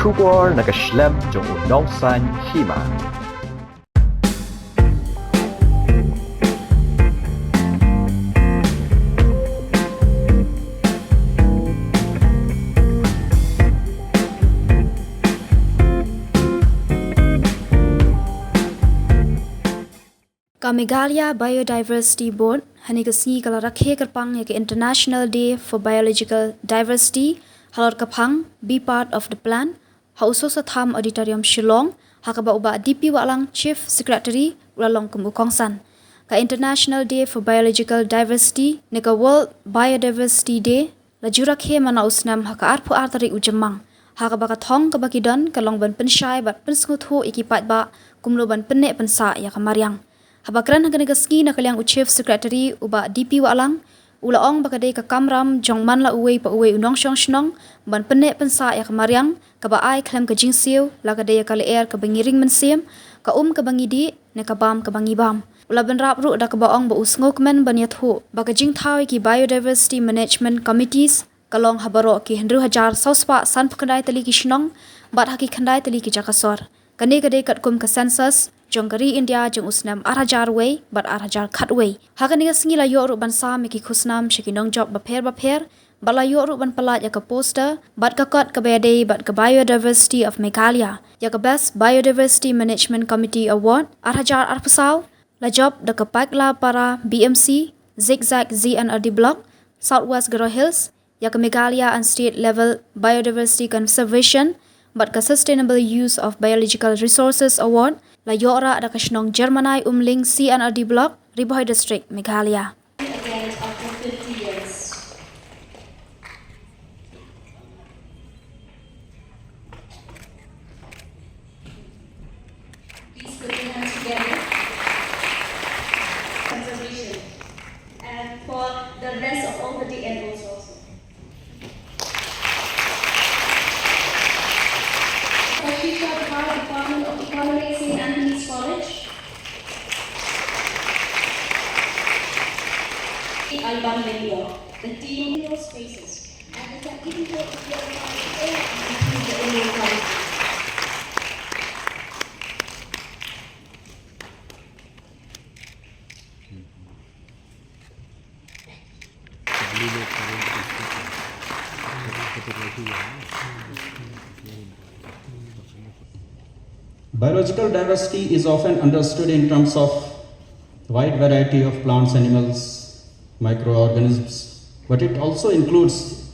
Shubor nakaslem jong unongsan Hima. Meghalaya Biodiversity Board hani kasngi kala Rakhe karpang ya International Day for Biological Diversity halor kapang be part of the plan hauso sa tham auditorium Shillong hakaba uba DP walang Chief Secretary ulalong kumukongsan ka International Day for Biological Diversity nika World Biodiversity Day la jurakhe mana usnam haka arpu artari ujamang hakaba ka thong ka bakidon kalong ban Pynsah bat Pynsah ikipat ba kumlo ban Pynneh Pynsah ya ka Mariang habakran hanggang gaski na kaliang Chief Secretary uba DP walang ulaong bakade ka kamram jong man la uwe pa uwe unong shong shnong ban Pynneh Pynsah ya ka Mariang ka ba ai klam ka jingsiu la ka de ka leer ka bangiring mensim ka ka bangidi ne ka bam ula ban rap ru da ka baong ba usngok men ban yathu ba ka jing thaw ki Biodiversity Management Committees kalong habaro ki hendru hajar sauspa san pkandai tali ki shnong bat haki khandai tali ki jakasor kane kade kat kum ka census jongkari India jong usnam arhajar way bat arhajar khat way hakani gasngi la yoru ban sa meki khusnam shikinong job ba pher bala yoru ban palat ya ka poster bat ka kot ka bede bat ka Biodiversity of Meghalaya ya ka Best Biodiversity Management Committee Award arhajar arpusau la job da ka pakla para BMC zigzag ZNRD block Southwest Garo Hills ya ka Meghalaya and state level biodiversity conservation but ka Sustainable Use of Biological Resources Award la yora da kashnong Germanai umling CNRD block Riboy district Meghalaya. Again after 50 years. Please put your hands together. Conservation and for the rest of all the animals also. Department of Economics in Anthony's College. Alban Video, the team in those spaces, and the technical the Indian College. Biological diversity is often understood in terms of wide variety of plants, animals, microorganisms, but it also includes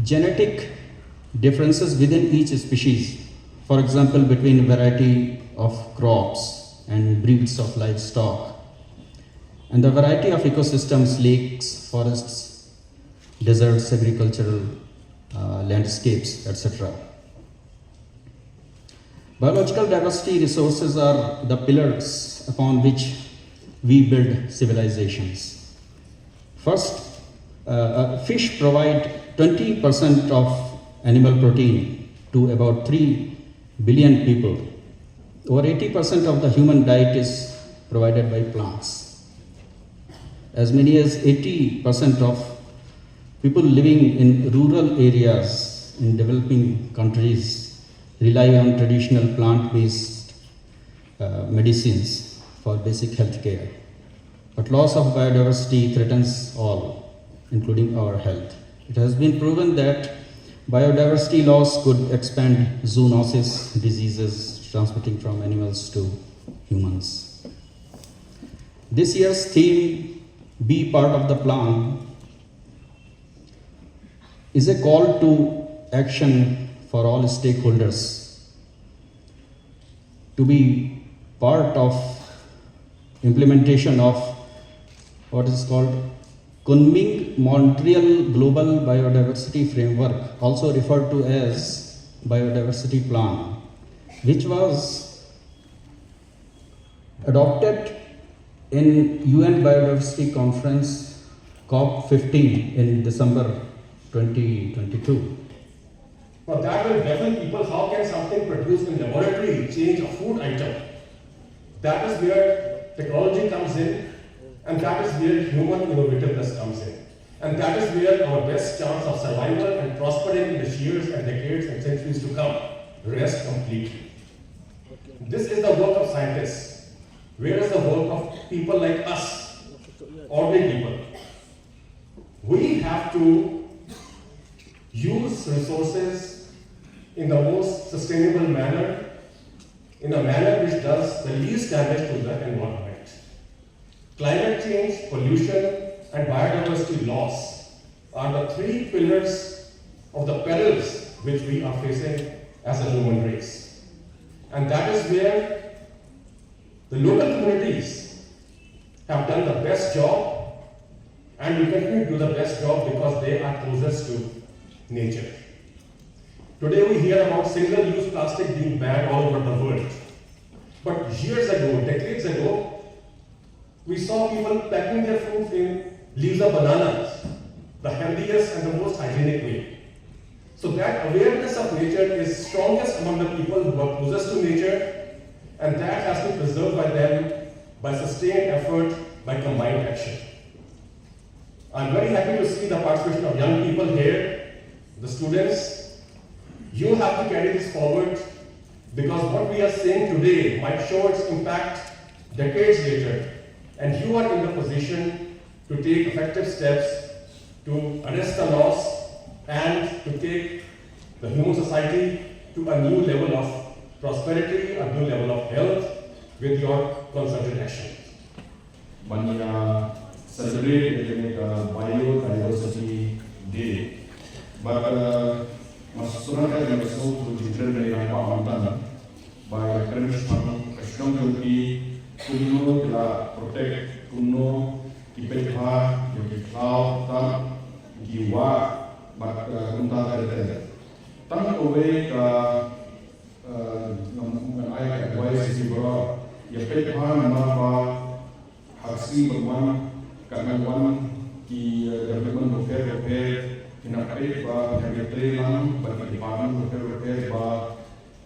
genetic differences within each species. For example, between variety of crops and breeds of livestock, and the variety of ecosystems, lakes, forests, deserts, agricultural landscapes, etc. Biological diversity resources are the pillars upon which we build civilizations. First, fish provide 20% of animal protein to about 3 billion people. Over 80% of the human diet is provided by plants. As many as 80% of people living in rural areas in developing countries rely on traditional plant-based medicines for basic health care. But loss of biodiversity threatens all, including our health. It has been proven that biodiversity loss could expand zoonosis, diseases transmitting from animals to humans. This year's theme, Be Part of the Plan, is a call to action for all stakeholders to be part of implementation of what is called Kunming Montreal Global Biodiversity Framework, also referred to as Biodiversity Plan, which was adopted in UN Biodiversity Conference COP15 in December 2022. Now that will baffle people, how can something produced in laboratory change a food item? That is where technology comes in, and that is where human innovativeness comes in. And that is where our best chance of survival and prospering in the years and decades and centuries to come. rest completely. This is the work of scientists. Where is the work of people like us, ordinary people? We have to use resources in the most sustainable manner, in a manner which does the least damage to the environment. Climate change, pollution, and biodiversity loss are the three pillars of the perils which we are facing as a human race. And that is where the local communities have done the best job, and will continue to do the best job because they are closest to nature. Today we hear about single-use plastic being banned all over the world. But years ago, decades ago, we saw people packing their food in leaves of bananas, the healthiest and the most hygienic way. So that awareness of nature is strongest among the people who are closest to nature, and that has to be preserved by them by sustained effort, by combined action. I'm very happy to see the participation of young people here, the students. You have to carry this forward, because what we are saying today might show its impact decades later, and you are in the position to take effective steps to arrest the loss and to take the human society to a new level of prosperity, a new level of health with your concerted action. When we celebrate Biodiversity Day, but maksudnya yang disebut tujuan dari Ramadan by Krishna Jogi kuno kita protect kuno kipekha yogi cloud tan jiwa bak unta ada tan away I advise is bro ya pekha nama haksi bagwan kanawan ki government repair kinapre ba kagitrelan bagi department repair ba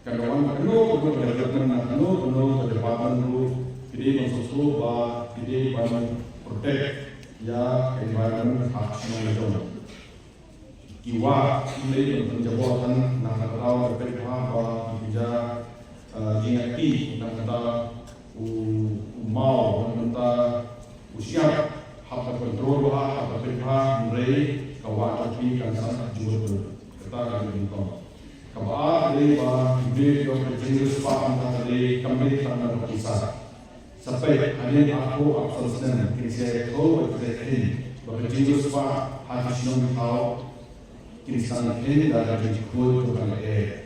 kanawan kano development kano department ru kidi konsultu ba kidi ban protect ya environment action itu kiwa ini penjabatan nakatau repair ba bija jingati nakata mau nakata usiap hak kontrol ba hak repair rei kawan tapi kan sangat jujur kita akan ditonton kabar dari video berjenis paham dari kami tangan berpisah sampai hari aku absolutnya kira tahu berarti berjenis paham harus tahu kirisan ini dari jikut ke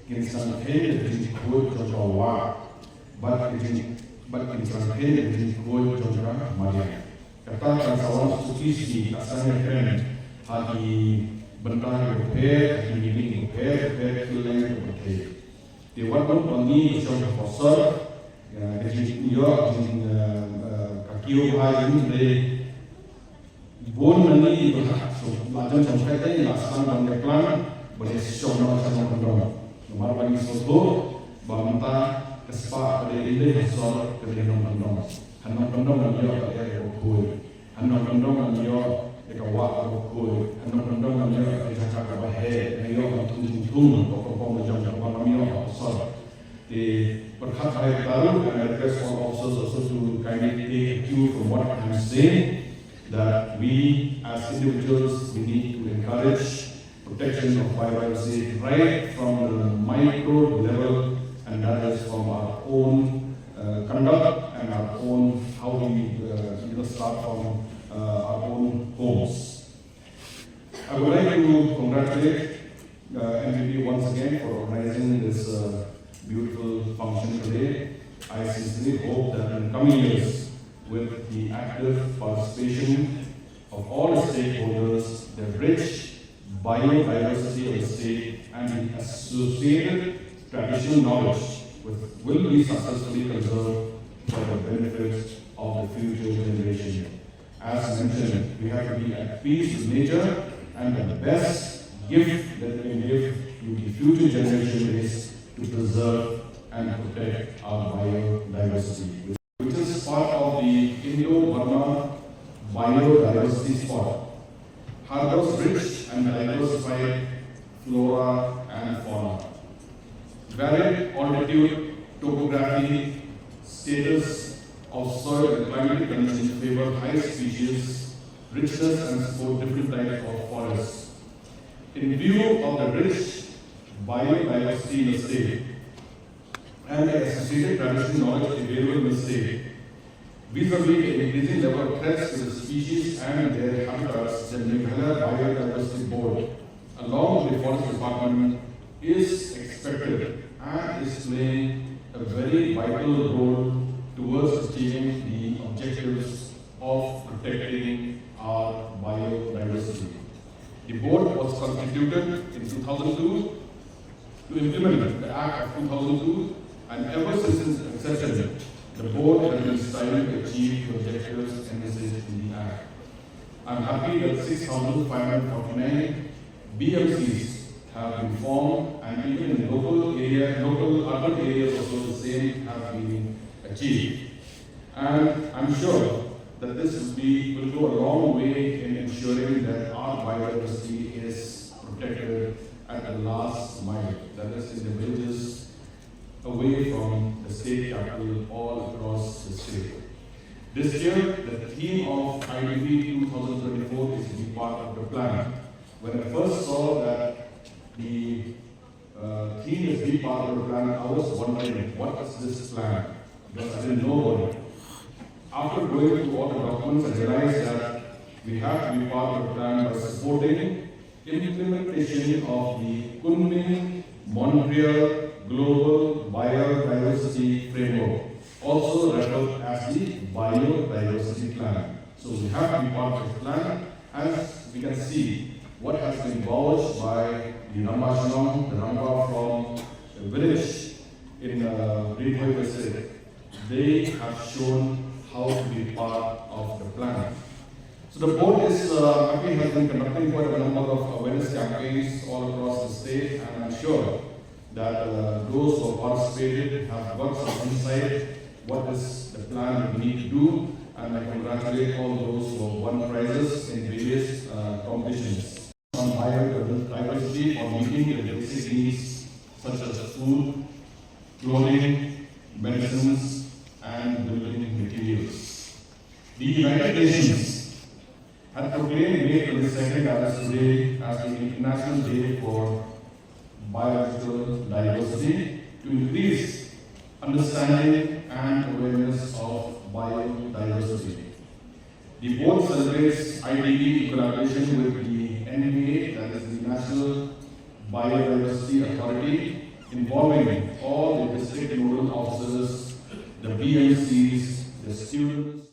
kirisan ini dari jikut ke bawah kirisan ini dari jikut ke Mariang kata kan sawan suci asalnya keren hagi bentar repair, hagi repair, filling repair. Di waktu pagi jam pasar, jadi dia kakiu hari ini bon mani so macam sampai tadi laksana bandeklan boleh show macam nomor pagi soto bamta kespa pada ini besar kerja nomor hanong dia ada okul hanong dia kawa okul hanong dia cakap bahaya dia tung pokok macam dia besar di berkat saya tahu and address all officers also to kindly take cue from what I'm saying that we as individuals we need to encourage protection of biodiversity right from the micro level, and that is from our own conduct and our own how we start from our own homes. I would like to congratulate MPP once again for organizing this beautiful function today. I sincerely hope that in coming years, with the active participation of all the stakeholders, the rich biodiversity of the state and the associated traditional knowledge will be successfully conserved for the benefit of the future generation. As mentioned, we have to be at peace with nature, and the best gift that we can give to the future generation is to preserve and protect our biodiversity, which is part of the Indo-Burma biodiversity spot. Harbors rich and diversified flora and fauna. varied altitude, topography, status of soil and climatic conditions favor high species, richness and support different types of forests. In view of the rich biodiversity in the state and the associated traditional knowledge available in the state, vis-a-vis the increasing level of threats to the species and their habitats, the Meghalaya Biodiversity Board, along with the Forest Department, is expected and is playing a very vital role towards achieving the objectives of protecting our biodiversity. The board was constituted in 2002 to implement the Act of 2002, and ever since its inception, the board has been striving to achieve the objectives envisaged in the Act. I am happy that 6,549 BMCs have been formed, and even in local urban areas also the same have been achieved. And I'm sure that this will go a long way in ensuring that our biodiversity is protected at the last mile, that is in the villages away from the state capital all across the state. This year, the theme of IDB 2024 is to be part of the plan. When I first saw that the theme is be part of the plan, I was wondering, what is this plan? Because I didn't know about it. After going through all the documents, I realized that we have to be part of the plan by supporting implementation of the Kunming Montreal Global Biodiversity Framework, also referred as the Biodiversity Plan. So we have to be part of the plan. As we can see, what has been vouched by the Rambashanam, the Ramba from the village in Biodiversity, they have shown how to be part of the plan. So the board is has been conducting quite a number of awareness campaigns all across the state, and I'm sure that those who have participated have got some insight what is the plan we need to do, and I congratulate all those who have won prizes in various competitions on biodiversity for meeting the basic needs such as food, clothing, medicines, and building materials. The United Nations had proclaimed May 22nd as today as the International Day for Biological Diversity to increase understanding and awareness of biodiversity. The board celebrates IDB in collaboration with the NBA, that is the National Biodiversity Authority, involving all the district nodal officers, the BMCs, the students.